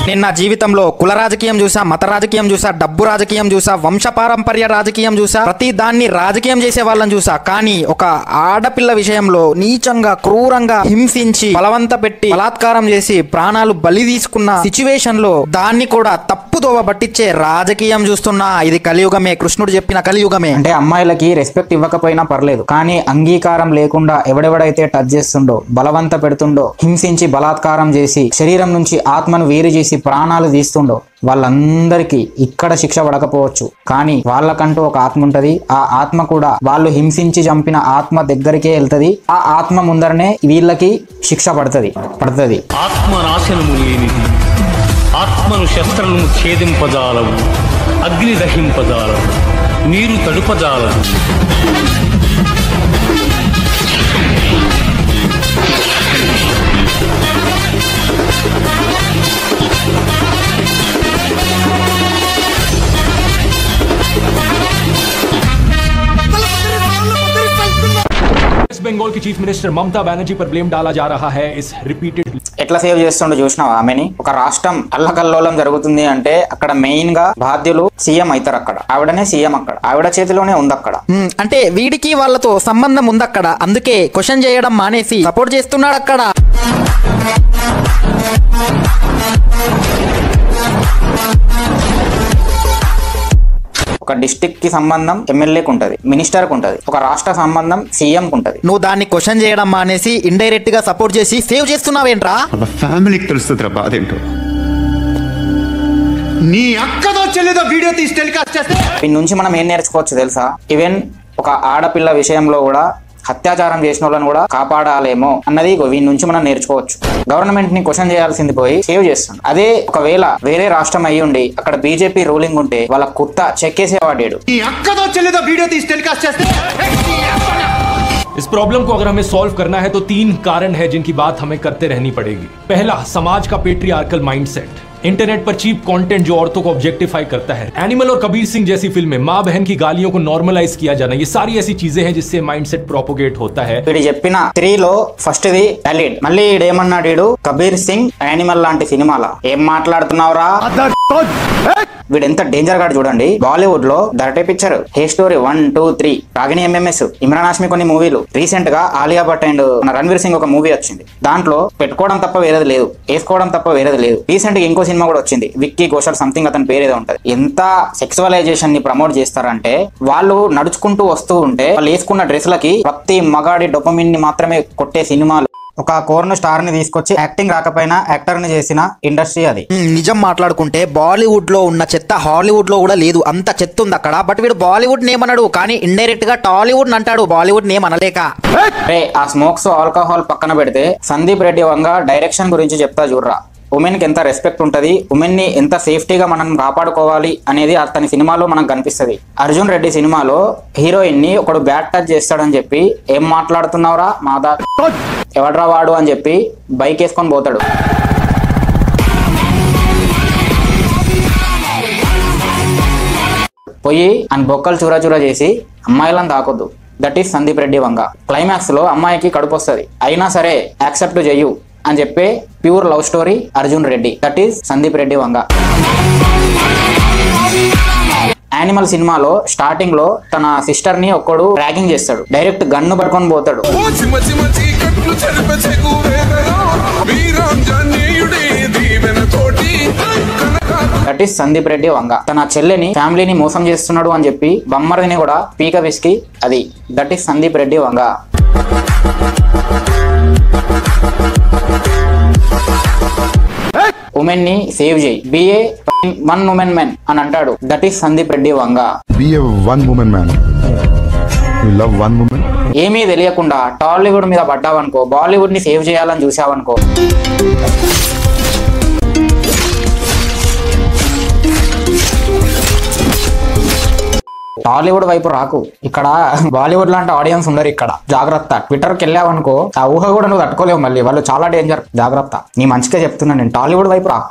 నేను నా జీవితంలో కుల రాజకీయం చూసా, మత రాజకీయం చూసా, డబ్బు రాజకీయం చూసా, వంశపారంపర్య రాజకీయం చూసా, ప్రతి దాన్ని రాజకీయం చేసే వాళ్ళని చూసా. కానీ ఒక ఆడపిల్ల విషయంలో నీచంగా క్రూరంగా హింసించి బలవంత పెట్టి బలాత్కారం చేసి ప్రాణాలు బలి తీసుకున్న సిచ్యువేషన్ లో దాన్ని కూడా తప్పుదోవ పట్టించే రాజకీయం చూస్తున్నా. ఇది కలియుగమే, కృష్ణుడు చెప్పిన కలియుగమే. అంటే అమ్మాయిలకి రెస్పెక్ట్ ఇవ్వకపోయినా పర్లేదు, కానీ అంగీకారం లేకుండా ఎవడెవడైతే టచ్ చేస్తుండో, బలవంత పెడుతుండో, హింసించి బలాత్కారం చేసి శరీరం నుంచి ఆత్మను వేరు చేసి ప్రాణాలు తీస్తుండో వాళ్ళందరికీ ఇక్కడ శిక్ష పడకపోవచ్చు, కానీ వాళ్ళకంటూ ఒక ఆత్మ ఉంటది. ఆ ఆత్మ కూడా వాళ్ళు హింసించి చంపిన ఆత్మ దగ్గరికే వెళ్తది. ఆ ఆత్మ ముందరనే వీళ్ళకి శిక్ష పడుతుంది. ఆత్మనాశనము లేనిది, ఆత్మను శస్త్రము ఛేదింపజాలవు, అగ్ని దహింపజాలవు, నీరు తడుపజాలవు. बंगाल की चीफ मिनिस्टर ममता बनर्जी पर ब्लेम डाला जा रहा है इस रिपीटेड. ఎట్లా సేవ్ చేస్తుండో చూసినావా ఆమెని? ఒక రాష్ట్రం అల్లకల్లోలం జరుగుతుంది అంటే అక్కడ మెయిన్ గా బాధ్యులు సీఎం అవుతారు. అక్కడ ఆవిడనే సీఎం, అక్కడ ఆవిడ చేతిలోనే ఉంది. అక్కడ అంటే వీడికి వాళ్ళతో సంబంధం ఉంది అక్కడ, అందుకే క్వశ్చన్ చేయడం మానేసి సపోర్ట్ చేస్తున్నాడు అక్కడ. ఒక డిస్ట్రిక్ట్ కి సంబంధం ఎమ్మెల్యేకి ఉంటది, మినిస్టర్ కు ఉంటది, ఒక రాష్ట్ర సంబంధం సీఎం కు ఉంటది. నువ్వు దాన్ని క్వశ్చన్ చేయడం మానేసి ఇండైరెక్ట్ గా సపోర్ట్ చేసి సేవ్ చేస్తున్నావేంట్రా? ఫ్యామిలీకి తెలుస్తుందిరా బాధేంటో. నీ అక్కదో చెల్లిదో వీడియో తీసి టెలికాస్ట్ చేస్తే దీని నుంచి మనం ఏం నేర్చుకోవచ్చు తెలుసా? ఈవెన్ ఒక ఆడపిల్ల విషయంలో కూడా అత్యాచారం చేసిన వాళ్ళని కూడా కాపాడాలేమో అన్నది వీని నుంచి మనం నేర్చుకోవచ్చు. గవర్నమెంట్ ని క్వశ్చన్ చేయాల్సింది పోయి సేవ్ చేస్తుంది. అదే ఒకవేళ వేరే రాష్ట్రం అయ్యి ఉండి అక్కడ బీజేపీ రూలింగ్ ఉంటే వాళ్ళ కుత్త చెక్కేసేవాడాడు. इस प्रॉब्लम को अगर हमें सॉल्व करना है तो 3 कारण है जिनकी बात हमें करते रहनी पड़ेगी. पहला, समाज का पेट्रियार्कल माइंडसेट. इंटरनेट पर चीप कंटेंट जो औरतों को ऑब्जेक्टिफाई करता है, एनिमल और कबीर सिंह जैसी फिल्में, माँ बहन की गालियों को नॉर्मलाइज किया जाना, ये सारी ऐसी चीजें हैं जिससे माइंडसेट प्रोपोगेट होता है. వీడు చెప్పిన 3లో ఫస్ట్ ది వ్యాలిడ్. మళ్ళీ ఈడేమన్నాడు? కబీర్ సింగ్, యానిమల్ లాంటి సినిమాల ఏం మాట్లాడుతున్నావురా? వీడు ఎంత డేంజర్ గాడు చూడండి. బాలీవుడ్ లో దర్టే పిక్చర్, హే స్టోరీ 1, 2, 3, రాగిణి ఎంఎంఎస్, ఇమ్రాన్ హాష్మి కొన్ని మూవీలు, రీసెంట్ గా ఆలియా భట్ అండ్ రణ్వీర్ సింగ్ ఒక మూవీ వచ్చింది. దాంట్లో పెట్టుకోవడం తప్ప వేరేది లేదు, వేసుకోవడం తప్ప వేరేది లేదు. రీసెంట్ గా ఇంకో సినిమా కూడా వచ్చింది, విక్కీ ఘోషల్ సంథింగ్, అతని పేరు ఏదో ఉంటది. ఎంత సెక్సువలైజేషన్ ని ప్రమోట్ చేస్తారంటే వాళ్ళు నడుచుకుంటూ వస్తూ ఉంటే వాళ్ళు వేసుకున్న డ్రెస్లకి ప్రతి మగాడి డొపమిన్ ని మాత్రమే కొట్టే సినిమాలు. ఒక కోర్న్ స్టార్ ని తీసుకొచ్చి యాక్టింగ్ రాకపోయినా యాక్టర్ ని చేసిన ఇండస్ట్రీ అది. నిజం మాట్లాడుకుంటే బాలీవుడ్ లో ఉన్న చెత్త హాలీవుడ్ లో కూడా లేదు, అంత చెత్త ఉంది అక్కడ. బట్ వీడు బాలీవుడ్ నేమ్ అన్నాడు, కానీ ఇండైరెక్ట్ గా టాలీవుడ్ అంటాడు, బాలీవుడ్ నేమ్ అనలేక. ఆ స్మోక్స్ ఆల్కహాల్ పక్కన పెడితే సందీప్ రెడ్డి వంగ డైరెక్షన్ గురించి చెప్తా చూడరా. ఉమెన్ కి ఎంత రెస్పెక్ట్ ఉంటది, ఉమెన్ ని ఎంత సేఫ్టీగా మనం కాపాడుకోవాలి అనేది అతని సినిమాలో మనకు కనిపిస్తుంది. అర్జున్ రెడ్డి సినిమాలో హీరోయిన్ ని ఒకడు బ్యాడ్ టచ్ చేస్తాడని చెప్పి ఏం మాట్లాడుతున్నావురా మాదా, ఎవడ్రా వాడు అని చెప్పి బైక్ వేసుకొని పోతాడు. పోయి అని బొక్కలు చూరా చేసి అమ్మాయిలను తాకొద్దు. That is Sandeep Reddy Vanga. Climax లో అమ్మాయికి కడుపు వస్తుంది, అయినా సరే యాక్సెప్ట్ చెయ్యు అని చెప్పే pure love story Arjun Reddy. That is Sandeep Reddy Vanga. Animal సినిమాలో స్టార్టింగ్ లో తన సిస్టర్ ని ఒక్కడు ర్యాగింగ్ చేస్తాడు, డైరెక్ట్ గన్ను పట్టుకొని పోతాడు. దట్ ఈస్ సందీప్ రెడ్డి వంగ. తన చెల్లెని ఫ్యామిలీని మోసం చేస్తున్నాడు అని చెప్పి బొమ్మరిని కూడా పీక విసికి అది. That is Sandeep Reddy Vanga. Women ని సేవ్ చేయి, బిఏ 1 woman man అని అంటాడు. That is Sandeep Reddy Vanga. Be a 1 woman man. You love 1 woman. ఏమీ తెలియకుండా టాలీవుడ్ మీద పడ్డావనుకో, బాలీవుడ్ ని సేవ్ చేయాలని చూసావనుకో, టాలీవుడ్ వైపు రాకు. ఇక్కడ బాలీవుడ్ లాంటి ఆడియన్స్ ఉండరు ఇక్కడ, జాగ్రత్త. ట్విట్టర్ కి వెళ్ళావనుకో ఆ ఊహ కూడా నువ్వు తట్టుకోలేవు, మళ్ళీ వాళ్ళు చాలా డేంజర్, జాగ్రత్త. నీ మంచిగా చెప్తున్నా నేను, టాలీవుడ్ వైపు రాకు.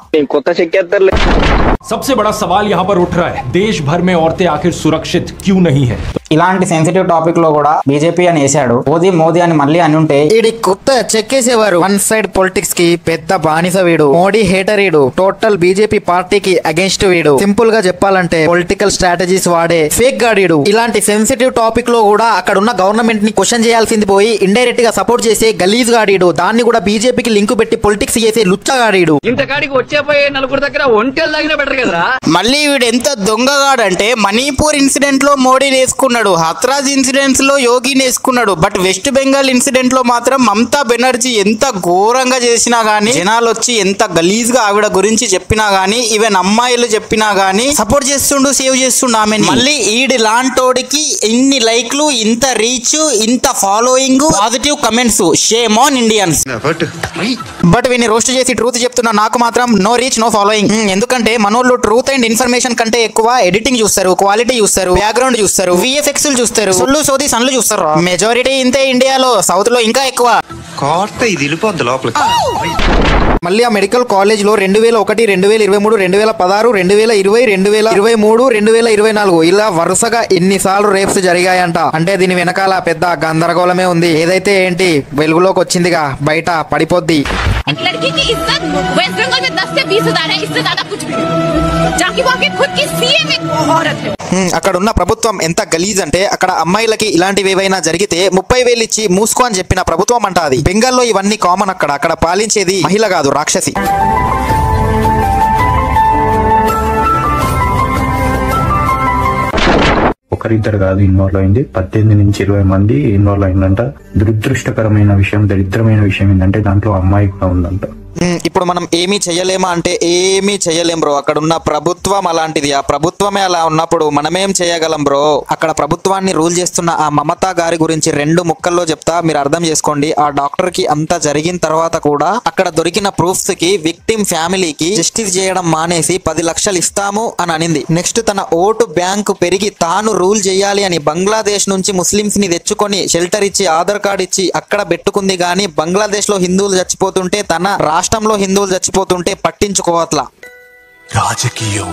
सबसे बड़ा सवाल यहाँ पर उठ रहा है, देश भर में औरतें आखिर सुरक्षित क्यों नहीं है? ఇలాంటి సెన్సిటివ్ టాపిక్ లో కూడా బీజేపీ అని వేసాడు. మోదీ అని మళ్ళీ అని ఉంటే ఈడి కొత్త చెక్కేసేవారు. వన్ సైడ్ పొలిటిక్స్ కి పెద్ద బానిస వీడు, మోడీ హేటర్ వీడు, టోటల్ బీజేపీ పార్టీకి అగేన్స్ట్ వీడు. సింపుల్ గా చెప్పాలంటే పొలిటికల్ స్ట్రాటజీస్ వాడే ఫేక్ గాడీడు. ఇలాంటి సెన్సిటివ్ టాపిక్ లో కూడా అక్కడ ఉన్న గవర్నమెంట్ ని క్వశ్చన్ చేయాల్సింది పోయి ఇండైరెక్ట్ గా సపోర్ట్ చేసే గలీజ్ గాడీడు. దాన్ని కూడా బీజేపీకి లింక్ పెట్టి పొలిటిక్స్ చేసే లుచ్చగాడీడు. ఇంతకాడికి వచ్చేపోయే నలుగురు దగ్గర ఒంటెలు తగిన బెటర్ కదరా. మళ్ళీ వీడు ఎంత దొంగగాడంటే మణిపూర్ ఇన్సిడెంట్ లో మోడీ వేసుకున్నాడు, హత్రాజ్ ఇన్సిడెంట్స్ లో యోగిని వేసుకున్నాడు, బట్ వెస్ట్ బెంగాల్ ఇన్సిడెంట్ లో మాత్రం మమతా బెనర్జీ ఎంత ఘోరంగా చేసినా గానీ, జనాలు వచ్చి ఎంత గలీజ్ గా ఆవిడ గురించి చెప్పినా గానీ, ఈవెన్ అమ్మాయిలు చెప్పినా గానీ సపోర్ట్ చేస్తుండు, సేవ్ చేస్తుండు ఆమె. మళ్ళీ ఈడి లాంటోడికి ఇన్ని లైక్లు, ఇంత రీచ్, ఇంత following, positive comments. Shame on Indians. But వీని రోస్ట్ చేసి ట్రూత్ చెప్తున్నా నాకు మాత్రం నో రీచ్ నో ఫాలోయింగ్. ఎందుకంటే మనోళ్ళు ట్రూత్ అండ్ ఇన్ఫర్మేషన్ కంటే ఎక్కువ ఎడిటింగ్ చూస్తారు, క్వాలిటీ చూస్తారు, బ్యాక్గ్రౌండ్ చూస్తారు, విఎఫ్ఎక్స్ చూస్తారు, సొల్లు సోది సన్లు చూస్తారు. మెజారిటీ ఇంతే ఇండియాలో, సౌత్ లో ఇంకా ఎక్కువ. మళ్ళీ ఆ మెడికల్ కాలేజ్ లో 2001, 2023, 2016, 2020, 2023, 2024 ఇలా వరుసగా ఎన్నిసార్లు రేప్స్ జరిగాయంట. అంటే దీని వెనకాల పెద్ద గందరగోళమే ఉంది. ఏదైతే ఏంటి వెలుగులోకి వచ్చిందిగా, బయట పడిపోద్ది. అక్కడ ఉన్న ప్రభుత్వం ఎంత గలీజ్ అంటే అక్కడ అమ్మాయిలకి ఇలాంటివి ఏవైనా జరిగితే 30,000 ఇచ్చి మూసుకో అని చెప్పిన ప్రభుత్వం అంట అది. బెంగాల్లో ఇవన్నీ కామన్. అక్కడ పాలించేది మహిళ కాదు, రాక్షసి. ఒకరిద్దరు కాదు ఇన్వాల్వ్ అయింది, 18 నుంచి 20 మంది ఇన్వాల్వ్ అయిందంట. దురదృష్టకరమైన విషయం, దరిద్రమైన విషయం ఏంటంటే దాంట్లో అమ్మాయి కూడా ఉందంట. ఇప్పుడు మనం ఏమీ చెయ్యలేమా అంటే ఏమీ చెయ్యలేం బ్రో. అక్కడ ఉన్న ప్రభుత్వం అలాంటిది. ఆ ప్రభుత్వమే అలా ఉన్నప్పుడు మనమేం చేయగలం బ్రో. అక్కడ ప్రభుత్వాన్ని రూల్ చేస్తున్న ఆ మమతా గారి గురించి 2 ముక్కల్లో చెప్తా, మీరు అర్థం చేసుకోండి. ఆ డాక్టర్ కి అంతా జరిగిన తర్వాత కూడా అక్కడ దొరికిన ప్రూఫ్స్ కి విక్టిమ్ ఫ్యామిలీకి జస్టిస్ చేయడం మానేసి 10 లక్షలు ఇస్తాము అని అనింది. నెక్స్ట్ తన ఓటు బ్యాంకు పెరిగి తాను రూల్ చేయాలి అని బంగ్లాదేశ్ నుంచి ముస్లిమ్స్ ని తెచ్చుకొని షెల్టర్ ఇచ్చి ఆధార్ కార్డ్ ఇచ్చి అక్కడ పెట్టుకుంది. గానీ బంగ్లాదేశ్ లో హిందువులు చచ్చిపోతుంటే, తన రాష్ట్రంలో హిందువులు చచ్చిపోతుంటే పట్టించుకోవట్లా. రాజకీయం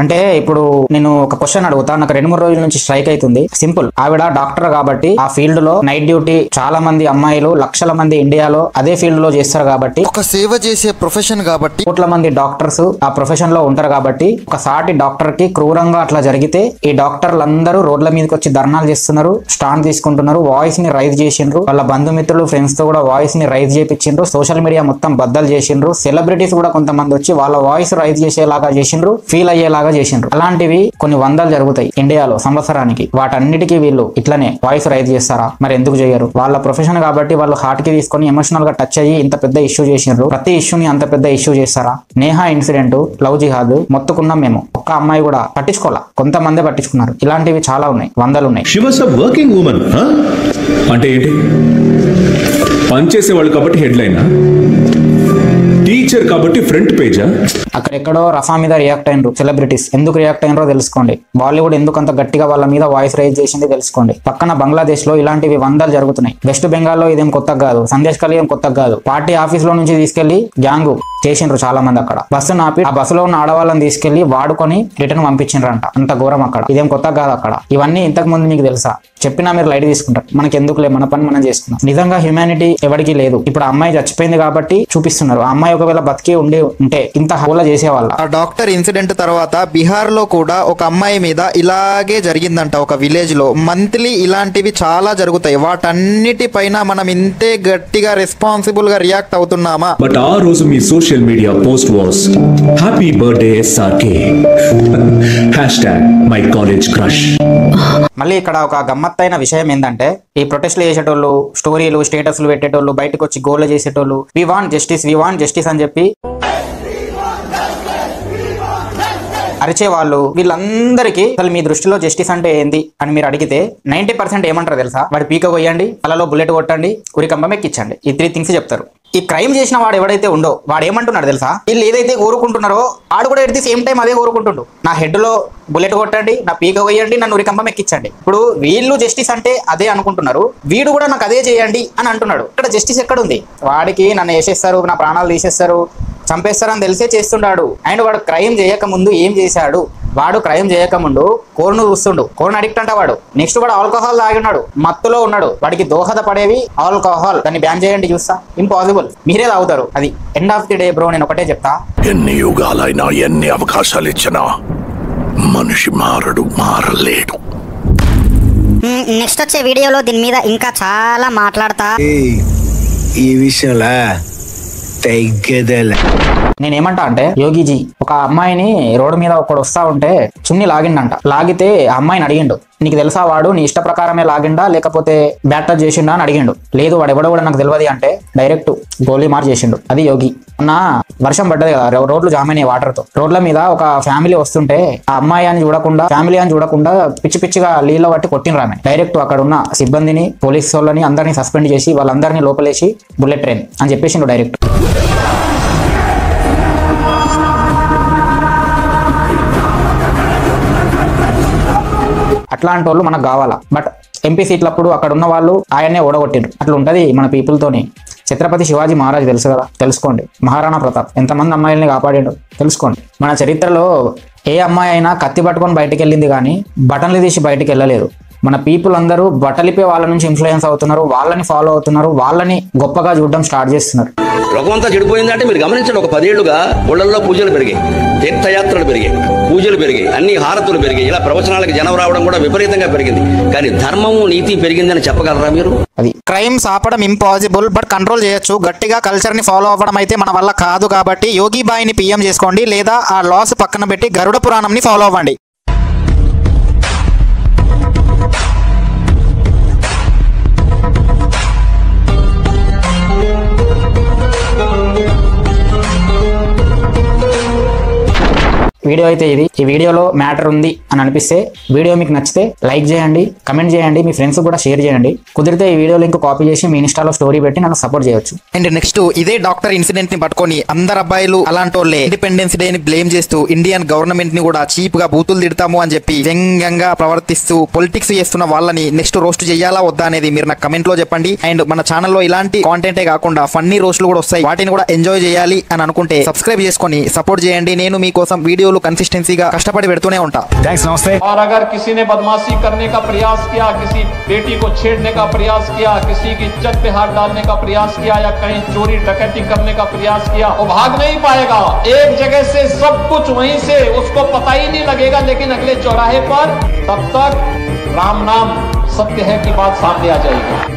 అంటే ఇప్పుడు నేను ఒక క్వశ్చన్ అడుగుతా, నాకు 2-3 రోజుల నుంచి స్ట్రైక్ అవుతుంది. సింపుల్, ఆవిడ డాక్టర్ కాబట్టి ఆ ఫీల్డ్ లో నైట్ డ్యూటీ చాలా మంది అమ్మాయిలు, లక్షల మంది ఇండియాలో అదే ఫీల్డ్ లో చేస్తారు కాబట్టి, ఒక సేవ చేసే ప్రొఫెషన్ కాబట్టి, కోట్ల మంది డాక్టర్స్ ఆ ప్రొఫెషన్ లో ఉంటారు కాబట్టి, ఒక సాటి డాక్టర్ కి క్రూరంగా అట్లా జరిగితే ఈ డాక్టర్లందరూ రోడ్ల మీదకి వచ్చి ధర్నాలు చేస్తున్నారు, స్టాండ్ తీసుకుంటున్నారు, వాయిస్ ని రైజ్ చేసిండ్రు, వాళ్ళ బంధుమిత్రులు ఫ్రెండ్స్ తో కూడా వాయిస్ ని రైజ్ చేయించిండ్రు, సోషల్ మీడియా మొత్తం బద్దలు చేసిండ్రు, సెలబ్రిటీస్ కూడా కొంతమంది వచ్చి వాళ్ళ వాయిస్ రైజ్ చేసేలాగా చేసిండ్రు, ఫీల్ అయ్యేలాగా చేసిండ్రు. అలాంటివి కొన్ని వందలు జరుగుతాయి ఇండియాలో సంవత్సరానికి. వాటన్నిటికీ వీళ్ళు ఇట్లనే వాయిస్ రైజ్ చేస్తారా? మరి ఎందుకు చేయరు? వాళ్ళ ప్రొఫెషన్ కాబట్టి వాళ్ళు హార్ట్ కి తీసుకొని ఎమోషనల్ గా టచ్ అయ్యి ఇంత పెద్ద ఇష్యూ చేసిండ్రు. ప్రతి ఇష్యూని అంత పెద్ద ఇష్యూ చేస్తారా? నేహా ఇన్సిడెంట్, లవ్ జిహాద్ మొత్తుకున్నాం మేము, ఒక్క అమ్మాయి కూడా పట్టించుకోవాలా, కొంతమందే పట్టించుకున్నారు. ఇలాంటివి చాలా ఉన్నాయి, వందలు ఉన్నాయి. She was a working women. అంటే ఏంటి? పనిచేసేవాళ్ళు కాబట్టి హెడ్లైన్, టీచర్ కాబట్టి ఫ్రంట్ పేజా? అక్కడెక్కడో రఫా మీద రియాక్ట్ అయినరు సెలబ్రిటీస్. ఎందుకు రియాక్ట్ అయినరో తెలుసుకోండి. బాలీవుడ్ ఎందుకు అంత గట్టిగా వాళ్ళ మీద వాయిస్ రైజ్ చేసింది తెలుసుకోండి. పక్కన బంగ్లాదేశ్ లో ఇలాంటివి వందలు జరుగుతున్నాయి. వెస్ట్ బెంగాల్లో ఇదేం కొత్తగా కాదు, సందేశ్ ఖలీ ఏం కొత్తగా కాదు. పార్టీ ఆఫీస్ లో నుంచి తీసుకెళ్లి గ్యాంగ్ చేసిండ్రు చాలా మంది. అక్కడ బస్సు నాపి ఆ బస్సులో ఉన్న ఆడవాళ్ళని తీసుకెళ్లి వాడుకొని రిటర్న్ పంపించిండ్రంట. అంత ఘోరం అక్కడ. ఇదేం కొత్తగా కాదు అక్కడ. ఇవన్నీ ఇంతకు ముందు మీకు తెలుసా? చెప్పినా మీరు లైట్ తీసుకుంటారు. మనకి ఎందుకులే, మన పని మనం చేసుకున్నాం. నిజంగా హ్యూమానిటీ ఎవరికి లేదు. ఇప్పుడు అమ్మాయి చచ్చిపోయింది కాబట్టి చూపిస్తున్నారు. ఆ అమ్మాయి ఒకవేళ బతికి ఉంటే ఇంత హోలా చేసేవాళ్ళ. ఆ డాక్టర్ ఇన్సిడెంట్ తర్వాత బీహార్ లో కూడా ఒక అమ్మాయి మీద ఇలాగే జరిగిందంట. ఒక విలేజ్ లో మంత్లీ ఇలాంటివి చాలా జరుగుతాయి. వాటన్నిటి పైన మనం ఇంతే గట్టిగా రెస్పాన్సిబుల్ గా రియాక్ట్ అవుతున్నామా? బట్ ఆ రోజు మీ social media post was happy birthday SRK #my college crush. మళ్ళీ ఇక్కడ ఒక గమ్మత్తైన విషయం ఏంటంటే, ఈ ప్రొటెస్ట్లు చేసేటోళ్ళు, స్టోరీలు స్టేటస్లు పెట్టేటోళ్ళు, బయటకు వచ్చి గోల చేసేటోళ్ళు, వి వాంట్ జస్టిస్ అని చెప్పి అరిచే వాళ్ళు, వీళ్ళందరికీ అసలు మీ దృష్టిలో జస్టిస్ అంటే ఏంది అని మీరు అడిగితే 90% ఏమంటారు తెలుసా? వాడి పీక కొయ్యండి, తలలో బుల్లెట్ కొట్టండి, ఉరికంబం ఎక్కించండి. ఈ 3 థింగ్స్ చెప్తారు. ఈ క్రైమ్ చేసిన వాడు ఎవడైతే ఉండో వాడు ఏమంటున్నాడు తెలుసా? వీళ్ళు ఏదైతే కోరుకుంటున్నారో ఆడు కూడా ఎట్ ది సేమ్ టైం అదే కోరుకుంటుండు. నా హెడ్ లో బుల్లెట్ కొట్టండి, నా పీక కొయ్యండి, నన్ను ఉరికంబం ఎక్కించండి. ఇప్పుడు వీళ్ళు జస్టిస్ అంటే అదే అనుకుంటున్నారు, వీడు కూడా నాకు అదే చేయండి అని అంటున్నాడు. ఇక్కడ జస్టిస్ ఎక్కడ ఉంది? వాడికి నన్ను వేసేస్తారు, నా ప్రాణాలు తీసేస్తారు, చంపేస్తారని తెలిసే చేస్తున్నాడు. అండ్ వాడు క్రైమ్ చేయక ముందు ఏం చేశాడు? వాడు క్రైమ్ చేయకముందు కోరును చూస్తుండు, కోరును అడిక్ట్ అంట వాడు. నెక్స్ట్ వాడు ఆల్కహాల్ తాగి ఉన్నాడు, మత్తులో ఉన్నాడు, వాడికి దోహదపడేవి ఆల్కహాల్. దాన్ని బ్యాన్ చేయండి చూస్తా, ఇంపాసిబుల్. మీరే తాగుతారు. అది end of the day bro. నేను ఒకటే చెప్తా, ఎన్ని యుగాలైనా ఎన్ని అవకాశాలు ఇచ్చినా మనిషి మారలేడు. నెక్స్ట్ వచ్చే వీడియోలో దీని మీద ఇంకా చాలా మాట్లాడతా. ఈ విషయంలో నేనేమంటా అంటే, యోగిజీ ఒక అమ్మాయిని రోడ్డు మీద ఒకడు వస్తా ఉంటే చున్ని లాగిండంట. లాగితే ఆ అమ్మాయిని అడిగిండు, నీకు తెలుసా వాడు నీ ఇష్ట ప్రకారమే లాగిండా లేకపోతే బ్యాట్ టచ్ చేసిండా అని అడిగిండు. లేదు వాడు ఎవడో కూడా నాకు తెలియదు అంటే డైరెక్ట్ గోలీ మార్ చేసిండు. అది యోగి. నా వర్షం పడ్డది కదా, రోడ్లు జామ్ అయినాయి వాటర్ తో. రోడ్ల మీద ఒక ఫ్యామిలీ వస్తుంటే ఆ అమ్మాయి అని చూడకుండా, ఫ్యామిలీ అని చూడకుండా పిచ్చి పిచ్చిగా నీళ్ళ పట్టి కొట్టిన రామే. డైరెక్ట్ అక్కడ ఉన్న సిబ్బందిని, పోలీస్ వాళ్ళని అందరినీ సస్పెండ్ చేసి వాళ్ళందరినీ లోపలేసి బుల్లెట్ ట్రైన్ అని చెప్పేసిండు డైరెక్ట్. అట్లాంటి వాళ్ళు మనకు కావాలా. బట్ ఎంపీ సీట్లప్పుడు అక్కడ ఉన్న వాళ్ళు ఆయన్నే ఓడగొట్టిండ్రు. అట్లా ఉంటది మన పీపుల్ తోని. ఛత్రపతి శివాజీ మహారాజ్ తెలుసు కదా, తెలుసుకోండి. మహారాణా ప్రతాప్ ఎంతమంది అమ్మాయిల్ని కాపాడిండు తెలుసుకోండి. మన చరిత్రలో ఏ అమ్మాయి అయినా కత్తి పట్టుకొని బయటకు వెళ్ళింది కానీ బటన్లు తీసి బయటకు వెళ్ళలేదు. మన పీపుల్ అందరూ బట్టలిపే వాళ్ళ నుంచి ఇన్ఫ్లుయెన్స్ అవుతున్నారు, వాళ్ళని ఫాలో అవుతున్నారు, వాళ్ళని గొప్పగా చూడడం స్టార్ట్ చేస్తున్నారు. లోకమంతా చెడిపోయిందంటే మీరు గమనించండి. ఒక 10 ఏళ్లుగా ఊళ్ళల్లో పూజలు పెరిగాయి, తీర్థయాత్రలు పెరిగాయి, పూజలు పెరిగాయి, అన్ని హారతులు పెరిగాయి. ఇలా ప్రవచనాలకు జనం రావడం కూడా విపరీతంగా పెరిగింది. కానీ ధర్మము నీతి పెరిగిందని చెప్పగలరా మీరు? అది క్రైమ్స్ ఆపడం ఇంపాసిబుల్, బట్ కంట్రోల్ చేయొచ్చు. గట్టిగా కల్చర్ ని ఫాలో అవ్వడం అయితే మన వల్ల కాదు. కాబట్టి యోగి బాయ్ని పిఎం చేసుకోండి, లేదా ఆ లాస్ పక్కన పెట్టి గరుడ పురాణం ని ఫాలో అవ్వండి. వీడియో అయితే ఇది. ఈ వీడియోలో మ్యాటర్ ఉంది అని అనిపిస్తే వీడియో మీకు నచ్చితే లైక్ చేయండి, కమెంట్ చేయండి, మీ ఫ్రెండ్స్ కూడా షేర్ చేయండి. కుదిరితే ఈ వీడియో లింక్ కాపీ చేసి మీ ఇన్స్టాలో స్టోరీ పెట్టి నన్ను సపోర్ట్ చేయొచ్చు. అండ్ నెక్స్ట్ ఇదే డాక్టర్ ఇన్సిడెంట్ ని పట్టుకొని అందరు అబ్బాయిలు అలాంటి వాళ్ళే ఇండిపెండెన్స్ డే ని బ్లేమ్ చేస్తూ ఇండియన్ గవర్నమెంట్ ని కూడా చీప్ గా బూతులు తిడతాము అని చెప్పి వ్యంగ్యంగా ప్రవర్తిస్తూ పొలిటిక్స్ చేస్తున్న వాళ్ళని నెక్స్ట్ రోస్ట్ చేయాలా వద్దా అనేది మీరు నాకు కమెంట్ లో చెప్పండి. అండ్ మన ఛానల్లో ఇలాంటి కాంటెంటే కాకుండా ఫన్నీ రోస్ట్లు కూడా వస్తాయి, వాటిని కూడా ఎంజాయ్ చేయాలి అని అనుకుంటే సబ్స్క్రైబ్ చేసుకొని సపోర్ట్ చేయండి. నేను మీకోసం వీడియోలు कंसिस्टेंसीగా కష్టపడి పెడుతూనే ఉంటా. థాంక్స్, నమస్తే. और अगर किसी ने बदमाशी करने का प्रयास किया, किसी बेटी को छेड़ने का प्रयास किया, किसी की इज्जत पे हाथ डालने का प्रयास किया या कहीं चोरी डकैती करने का प्रयास किया, वो भाग नहीं पाएगा। एक जगह से सब कुछ वहीं से उसको पता ही नहीं लगेगा, लेकिन अगले चौराहे पर तब तक राम नाम सत्य है की बात सामने आ जाएगी।